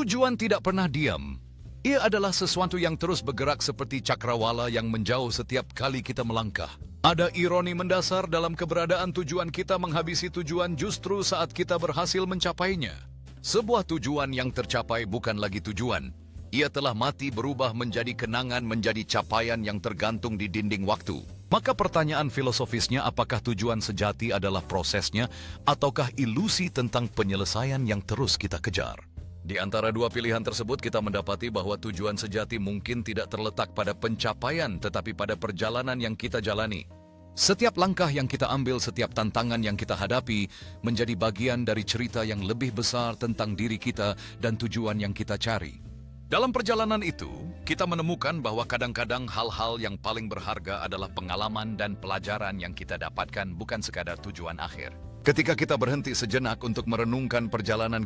Tujuan tidak pernah diam. Ia adalah sesuatu yang terus bergerak seperti cakrawala yang menjauh setiap kali kita melangkah. Ada ironi mendasar dalam keberadaan tujuan kita menghabisi tujuan justru saat kita berhasil mencapainya. Sebuah tujuan yang tercapai bukan lagi tujuan. Ia telah mati berubah menjadi kenangan, menjadi capaian yang tergantung di dinding waktu. Maka pertanyaan filosofisnya, apakah tujuan sejati adalah prosesnya ataukah ilusi tentang penyelesaian yang terus kita kejar? Di antara dua pilihan tersebut kita mendapati bahwa tujuan sejati mungkin tidak terletak pada pencapaian tetapi pada perjalanan yang kita jalani. Setiap langkah yang kita ambil, setiap tantangan yang kita hadapi menjadi bagian dari cerita yang lebih besar tentang diri kita dan tujuan yang kita cari. Dalam perjalanan itu, kita menemukan bahwa kadang-kadang hal-hal yang paling berharga adalah pengalaman dan pelajaran yang kita dapatkan, bukan sekadar tujuan akhir. Ketika kita berhenti sejenak untuk merenungkan perjalanan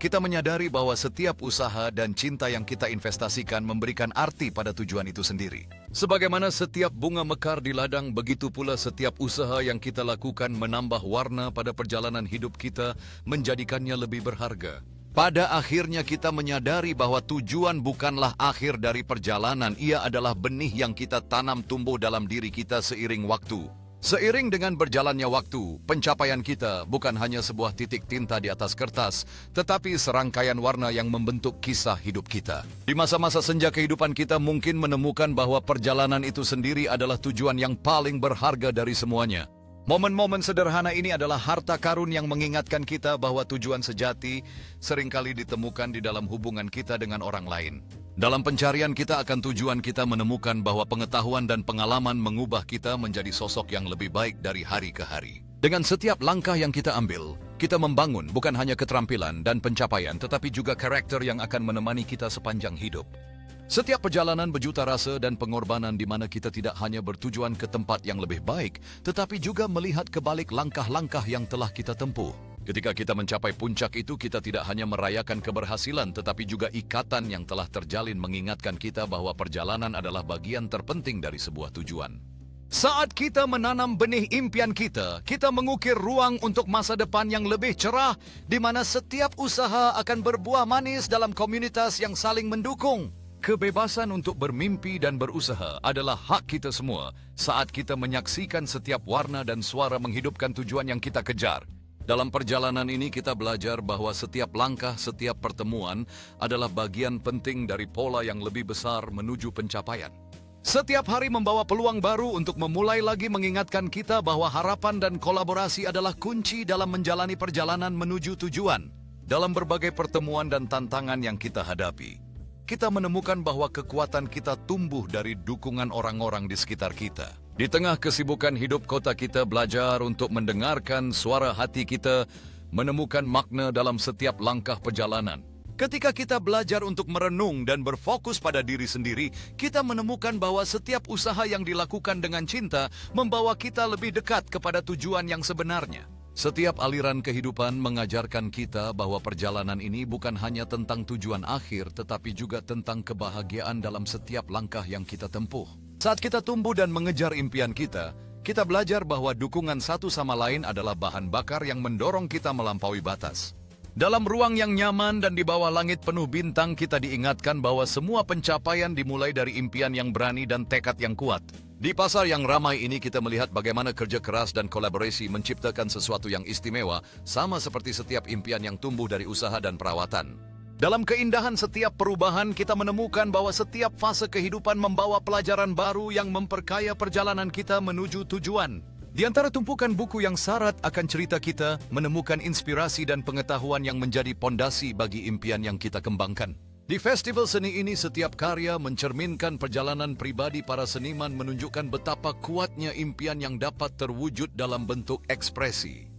kita menyadari bahwa setiap usaha dan cinta yang kita investasikan memberikan arti pada tujuan itu sendiri. Sebagaimana setiap bunga mekar di ladang, begitu pula setiap usaha yang kita lakukan menambah warna pada perjalanan hidup kita, menjadikannya lebih berharga. Pada akhirnya kita menyadari bahwa tujuan bukanlah akhir dari perjalanan, ia adalah benih yang kita tanam tumbuh dalam diri kita seiring waktu. Seiring dengan berjalannya waktu, pencapaian kita bukan hanya sebuah titik tinta di atas kertas, tetapi serangkaian warna yang membentuk kisah hidup kita. Di masa-masa senja kehidupan kita mungkin menemukan bahwa perjalanan itu sendiri adalah tujuan yang paling berharga dari semuanya. Momen-momen sederhana ini adalah harta karun yang mengingatkan kita bahwa tujuan sejati seringkali ditemukan di dalam hubungan kita dengan orang lain. Dalam pencarian kita akan tujuan, kita menemukan bahwa pengetahuan dan pengalaman mengubah kita menjadi sosok yang lebih baik dari hari ke hari. Dengan setiap langkah yang kita ambil, kita membangun bukan hanya keterampilan dan pencapaian, tetapi juga karakter yang akan menemani kita sepanjang hidup. Setiap perjalanan berjuta rasa dan pengorbanan di mana kita tidak hanya bertujuan ke tempat yang lebih baik, tetapi juga melihat ke balik langkah-langkah yang telah kita tempuh. Ketika kita mencapai puncak itu, kita tidak hanya merayakan keberhasilan, tetapi juga ikatan yang telah terjalin mengingatkan kita bahwa perjalanan adalah bagian terpenting dari sebuah tujuan. Saat kita menanam benih impian kita mengukir ruang untuk masa depan yang lebih cerah, di mana setiap usaha akan berbuah manis dalam komunitas yang saling mendukung. Kebebasan untuk bermimpi dan berusaha adalah hak kita semua saat kita menyaksikan setiap warna dan suara menghidupkan tujuan yang kita kejar. Dalam perjalanan ini kita belajar bahwa setiap langkah, setiap pertemuan adalah bagian penting dari pola yang lebih besar menuju pencapaian. Setiap hari membawa peluang baru untuk memulai lagi, mengingatkan kita bahwa harapan dan kolaborasi adalah kunci dalam menjalani perjalanan menuju tujuan. Dalam berbagai pertemuan dan tantangan yang kita hadapi, kita menemukan bahwa kekuatan kita tumbuh dari dukungan orang-orang di sekitar kita. Di tengah kesibukan hidup kota, kita belajar untuk mendengarkan suara hati kita, menemukan makna dalam setiap langkah perjalanan. Ketika kita belajar untuk merenung dan berfokus pada diri sendiri, kita menemukan bahwa setiap usaha yang dilakukan dengan cinta membawa kita lebih dekat kepada tujuan yang sebenarnya. Setiap aliran kehidupan mengajarkan kita bahwa perjalanan ini bukan hanya tentang tujuan akhir, tetapi juga tentang kebahagiaan dalam setiap langkah yang kita tempuh. Saat kita tumbuh dan mengejar impian kita belajar bahwa dukungan satu sama lain adalah bahan bakar yang mendorong kita melampaui batas. Dalam ruang yang nyaman dan di bawah langit penuh bintang, kita diingatkan bahwa semua pencapaian dimulai dari impian yang berani dan tekad yang kuat. Di pasar yang ramai ini kita melihat bagaimana kerja keras dan kolaborasi menciptakan sesuatu yang istimewa, sama seperti setiap impian yang tumbuh dari usaha dan perawatan. Dalam keindahan setiap perubahan, kita menemukan bahwa setiap fase kehidupan membawa pelajaran baru yang memperkaya perjalanan kita menuju tujuan. Di antara tumpukan buku yang syarat akan cerita, kita menemukan inspirasi dan pengetahuan yang menjadi pondasi bagi impian yang kita kembangkan. Di festival seni ini, setiap karya mencerminkan perjalanan pribadi para seniman, menunjukkan betapa kuatnya impian yang dapat terwujud dalam bentuk ekspresi.